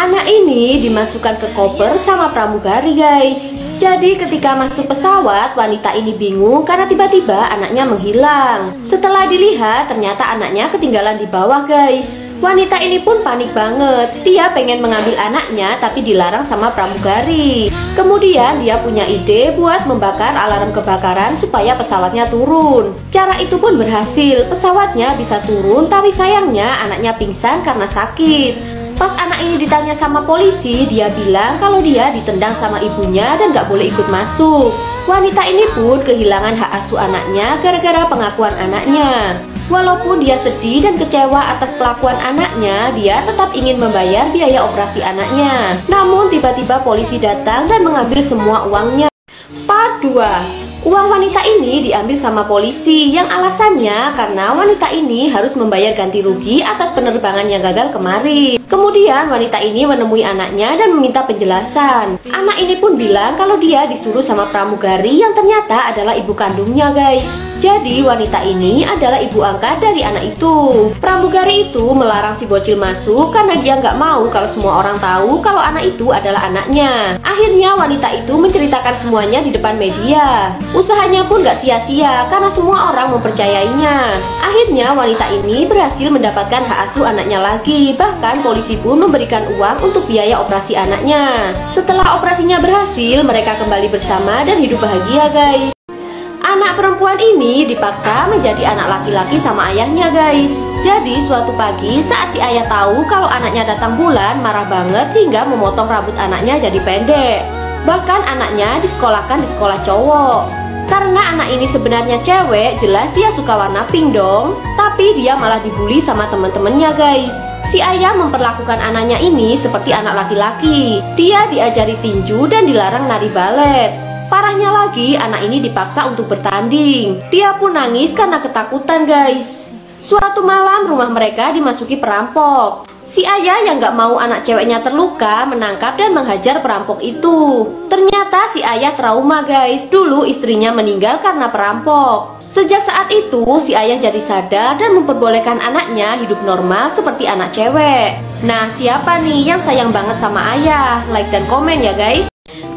Anak ini dimasukkan ke koper sama pramugari guys. Jadi ketika masuk pesawat, wanita ini bingung karena tiba-tiba anaknya menghilang. Setelah dilihat, ternyata anaknya ketinggalan di bawah guys. Wanita ini pun panik banget. Dia pengen mengambil anaknya tapi dilarang sama pramugari. Kemudian dia punya ide buat membakar alarm kebakaran supaya pesawatnya turun. Cara itu pun berhasil. Pesawatnya bisa turun, tapi sayangnya anaknya pingsan karena sakit. Pas anak ini ditanya sama polisi, dia bilang kalau dia ditendang sama ibunya dan gak boleh ikut masuk. Wanita ini pun kehilangan hak asuh anaknya gara-gara pengakuan anaknya. Walaupun dia sedih dan kecewa atas kelakuan anaknya, dia tetap ingin membayar biaya operasi anaknya. Namun tiba-tiba polisi datang dan mengambil semua uangnya. Part 2. Uang wanita ini diambil sama polisi yang alasannya karena wanita ini harus membayar ganti rugi atas penerbangan yang gagal kemarin. Kemudian wanita ini menemui anaknya dan meminta penjelasan. Anak ini pun bilang kalau dia disuruh sama pramugari yang ternyata adalah ibu kandungnya guys. Jadi wanita ini adalah ibu angkat dari anak itu. Pramugari itu melarang si bocil masuk karena dia nggak mau kalau semua orang tahu kalau anak itu adalah anaknya. Akhirnya wanita itu menceritakan semuanya di depan media. Usahanya pun gak sia-sia karena semua orang mempercayainya. Akhirnya wanita ini berhasil mendapatkan hak asuh anaknya lagi. Bahkan polisi pun memberikan uang untuk biaya operasi anaknya. Setelah operasinya berhasil, mereka kembali bersama dan hidup bahagia guys. Anak perempuan ini dipaksa menjadi anak laki-laki sama ayahnya guys. Jadi suatu pagi saat si ayah tahu kalau anaknya datang bulan, marah banget hingga memotong rambut anaknya jadi pendek. Bahkan anaknya disekolahkan di sekolah cowok. Karena anak ini sebenarnya cewek, jelas dia suka warna pink dong. Tapi dia malah dibully sama temen-temennya guys. Si ayah memperlakukan anaknya ini seperti anak laki-laki. Dia diajari tinju dan dilarang nari balet. Parahnya lagi, anak ini dipaksa untuk bertanding. Dia pun nangis karena ketakutan guys. Suatu malam rumah mereka dimasuki perampok. Si ayah yang gak mau anak ceweknya terluka menangkap dan menghajar perampok itu. Ternyata si ayah trauma guys. Dulu istrinya meninggal karena perampok. Sejak saat itu si ayah jadi sadar dan memperbolehkan anaknya hidup normal seperti anak cewek. Nah, siapa nih yang sayang banget sama ayah? Like dan komen ya guys.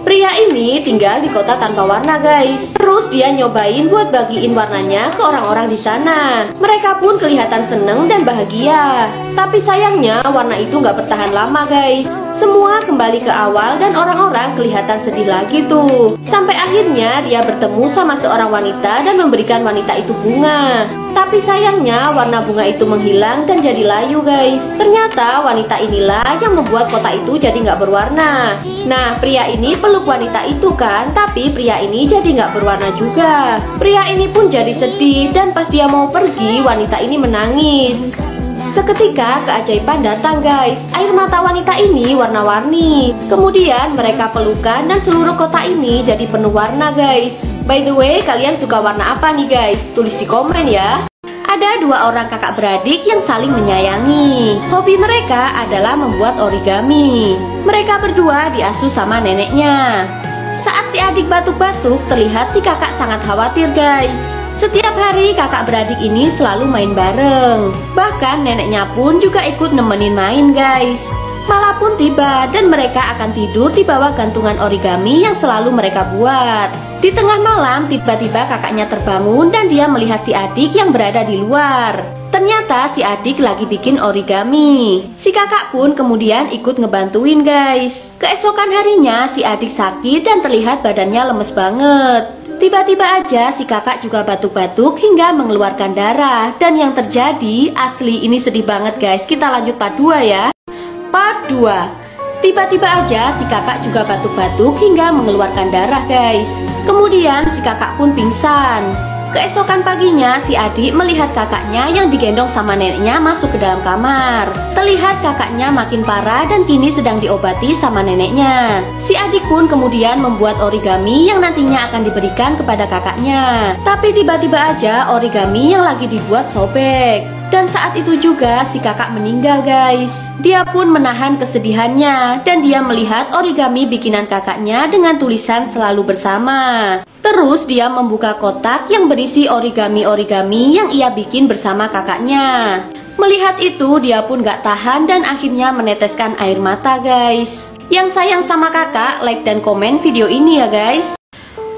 Pria ini tinggal di kota tanpa warna guys. Terus dia nyobain buat bagiin warnanya ke orang-orang di sana. Mereka pun kelihatan seneng dan bahagia. Tapi sayangnya warna itu nggak bertahan lama guys. Semua kembali ke awal dan orang-orang kelihatan sedih lagi tuh. Sampai akhirnya dia bertemu sama seorang wanita dan memberikan wanita itu bunga. Tapi sayangnya warna bunga itu menghilang dan jadi layu guys. Ternyata wanita inilah yang membuat kota itu jadi nggak berwarna. Nah, pria ini peluk wanita itu kan, tapi pria ini jadi nggak berwarna juga. Pria ini pun jadi sedih dan pas dia mau pergi, wanita ini menangis. Seketika keajaiban datang guys. Air mata wanita ini warna-warni. Kemudian mereka pelukan dan seluruh kota ini jadi penuh warna guys. By the way, kalian suka warna apa nih guys? Tulis di komen ya. Ada dua orang kakak beradik yang saling menyayangi. Hobi mereka adalah membuat origami. Mereka berdua diasuh sama neneknya. Saat si adik batuk-batuk, terlihat si kakak sangat khawatir guys. Setiap hari kakak beradik ini selalu main bareng. Bahkan neneknya pun juga ikut nemenin main guys. Malam pun tiba dan mereka akan tidur di bawah gantungan origami yang selalu mereka buat. Di tengah malam tiba-tiba kakaknya terbangun dan dia melihat si adik yang berada di luar. Ternyata si adik lagi bikin origami. Si kakak pun kemudian ikut ngebantuin guys. Keesokan harinya si adik sakit dan terlihat badannya lemes banget. Tiba-tiba aja si kakak juga batuk-batuk hingga mengeluarkan darah. Dan yang terjadi asli ini sedih banget guys. Kita lanjut part 2 ya. Part 2. Tiba-tiba aja si kakak juga batuk-batuk hingga mengeluarkan darah guys. Kemudian si kakak pun pingsan. Keesokan paginya si adik melihat kakaknya yang digendong sama neneknya masuk ke dalam kamar. Terlihat kakaknya makin parah dan kini sedang diobati sama neneknya. Si adik pun kemudian membuat origami yang nantinya akan diberikan kepada kakaknya. Tapi tiba-tiba aja origami yang lagi dibuat sobek. Dan saat itu juga si kakak meninggal guys. Dia pun menahan kesedihannya dan dia melihat origami bikinan kakaknya dengan tulisan selalu bersama. Terus dia membuka kotak yang berisi origami-origami yang ia bikin bersama kakaknya. Melihat itu, dia pun gak tahan dan akhirnya meneteskan air mata guys. Yang sayang sama kakak, like dan komen video ini ya guys.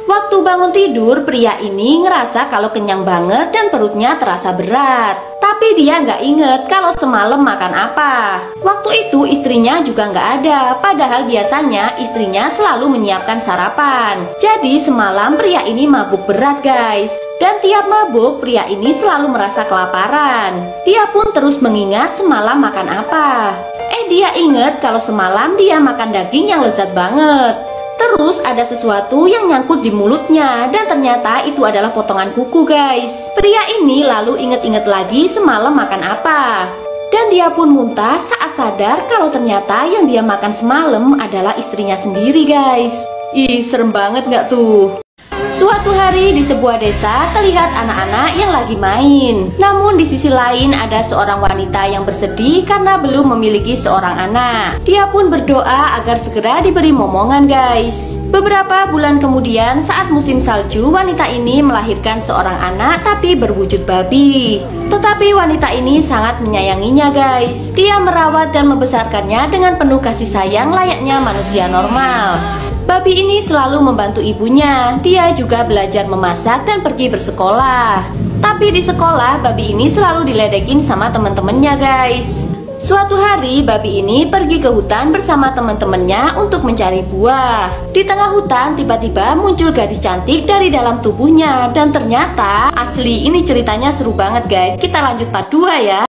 Waktu bangun tidur, pria ini ngerasa kalau kenyang banget dan perutnya terasa berat. Tapi dia nggak inget kalau semalam makan apa. Waktu itu istrinya juga nggak ada, padahal biasanya istrinya selalu menyiapkan sarapan. Jadi semalam pria ini mabuk berat guys. Dan tiap mabuk, pria ini selalu merasa kelaparan. Dia pun terus mengingat semalam makan apa. Dia inget kalau semalam dia makan daging yang lezat banget. Terus ada sesuatu yang nyangkut di mulutnya dan ternyata itu adalah potongan kuku guys. Pria ini lalu inget-inget lagi semalam makan apa. Dan dia pun muntah saat sadar kalau ternyata yang dia makan semalam adalah istrinya sendiri guys. Ih, serem banget gak tuh? Suatu hari di sebuah desa terlihat anak-anak yang lagi main. Namun di sisi lain ada seorang wanita yang bersedih karena belum memiliki seorang anak. Dia pun berdoa agar segera diberi momongan guys. Beberapa bulan kemudian saat musim salju, wanita ini melahirkan seorang anak tapi berwujud babi. Tetapi wanita ini sangat menyayanginya guys. Dia merawat dan membesarkannya dengan penuh kasih sayang layaknya manusia normal. Babi ini selalu membantu ibunya. Dia juga belajar memasak dan pergi bersekolah. Tapi di sekolah, babi ini selalu diledekin sama teman-temannya guys. Suatu hari, babi ini pergi ke hutan bersama teman-temannya untuk mencari buah. Di tengah hutan, tiba-tiba muncul gadis cantik dari dalam tubuhnya. Dan ternyata, asli ini ceritanya seru banget guys. Kita lanjut part 2 ya.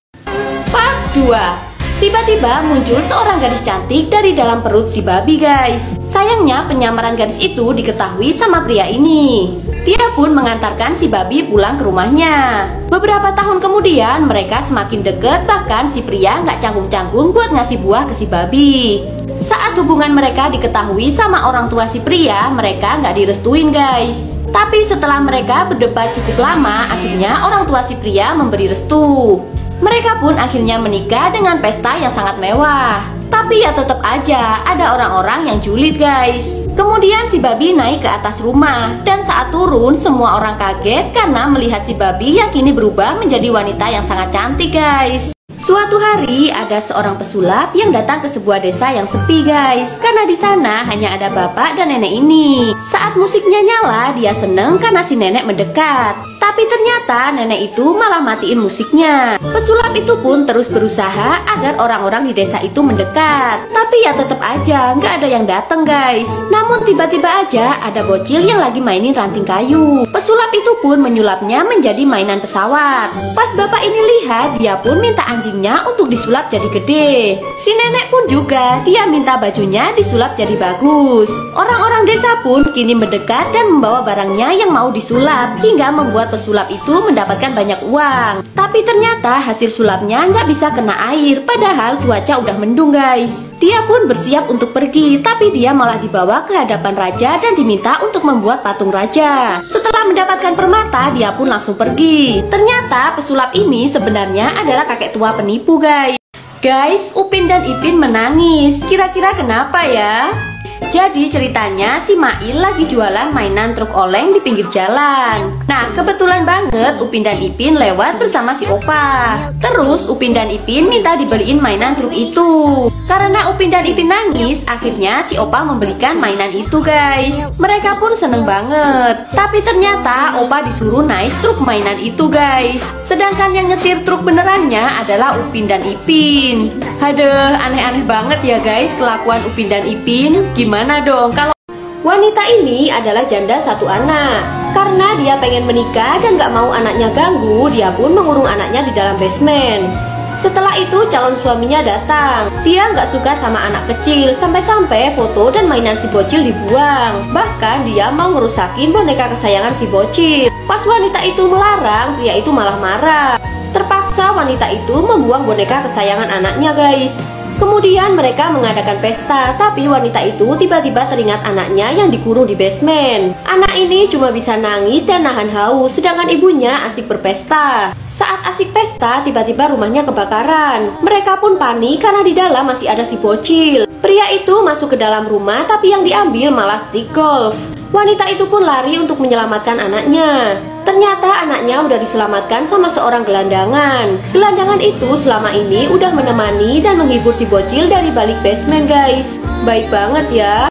Part 2. Tiba-tiba muncul seorang gadis cantik dari dalam perut si babi guys. Sayangnya penyamaran gadis itu diketahui sama pria ini. Dia pun mengantarkan si babi pulang ke rumahnya. Beberapa tahun kemudian mereka semakin deket, bahkan si pria nggak canggung-canggung buat ngasih buah ke si babi. Saat hubungan mereka diketahui sama orang tua si pria, mereka nggak direstuin guys. Tapi setelah mereka berdebat cukup lama, akhirnya orang tua si pria memberi restu. Mereka pun akhirnya menikah dengan pesta yang sangat mewah. Tapi ya tetap aja ada orang-orang yang julid guys. Kemudian si babi naik ke atas rumah. Dan saat turun semua orang kaget karena melihat si babi yang kini berubah menjadi wanita yang sangat cantik guys. Suatu hari ada seorang pesulap yang datang ke sebuah desa yang sepi guys. Karena di sana hanya ada bapak dan nenek ini. Saat musiknya nyala, dia seneng karena si nenek mendekat. Tapi ternyata nenek itu malah matiin musiknya. Pesulap itu pun terus berusaha agar orang-orang di desa itu mendekat. Tapi ya tetap aja nggak ada yang datang guys. Namun tiba-tiba aja ada bocil yang lagi mainin ranting kayu. Pesulap itu pun menyulapnya menjadi mainan pesawat. Pas bapak ini lihat, dia pun minta anjingnya untuk disulap jadi gede. Si nenek pun juga, dia minta bajunya disulap jadi bagus. Orang-orang desa pun kini mendekat dan membawa barangnya yang mau disulap, hingga membuat pesulap itu mendapatkan banyak uang. Tapi ternyata hasil sulapnya nggak bisa kena air, padahal cuaca udah mendung guys. Dia pun bersiap untuk pergi, tapi dia malah dibawa ke hadapan raja dan diminta untuk membuat patung raja. Setelah mendapatkan permata, dia pun langsung pergi. Ternyata pesulap ini sebenarnya adalah kakek tua penipu guys. Guys, Upin dan Ipin menangis. Kira-kira kenapa ya? Jadi ceritanya si Mail lagi jualan mainan truk oleng di pinggir jalan. Nah kebetulan banget Upin dan Ipin lewat bersama si Opa. Terus Upin dan Ipin minta dibeliin mainan truk itu. Karena Upin dan Ipin nangis, akhirnya si Opa membelikan mainan itu guys. Mereka pun seneng banget. Tapi ternyata Opa disuruh naik truk mainan itu guys. Sedangkan yang nyetir truk benerannya adalah Upin dan Ipin. Aduh, aneh-aneh banget ya guys kelakuan Upin dan Ipin. Gimana dong kalau wanita ini adalah janda satu anak? Karena dia pengen menikah dan gak mau anaknya ganggu, dia pun mengurung anaknya di dalam basement. Setelah itu calon suaminya datang. Dia nggak suka sama anak kecil, sampai-sampai foto dan mainan si bocil dibuang. Bahkan dia mau ngerusakin boneka kesayangan si bocil. Pas wanita itu melarang, pria itu malah marah. Terpaksa wanita itu membuang boneka kesayangan anaknya guys. Kemudian mereka mengadakan pesta, tapi wanita itu tiba-tiba teringat anaknya yang dikurung di basement. Anak ini cuma bisa nangis dan nahan haus, sedangkan ibunya asik berpesta. Saat asik pesta, tiba-tiba rumahnya kebakaran. Mereka pun panik karena di dalam masih ada si bocil. Pria itu masuk ke dalam rumah, tapi yang diambil malah stick golf. Wanita itu pun lari untuk menyelamatkan anaknya. Ternyata anaknya udah diselamatkan sama seorang gelandangan. Gelandangan itu selama ini udah menemani dan menghibur si bocil dari balik basement guys. Baik banget ya.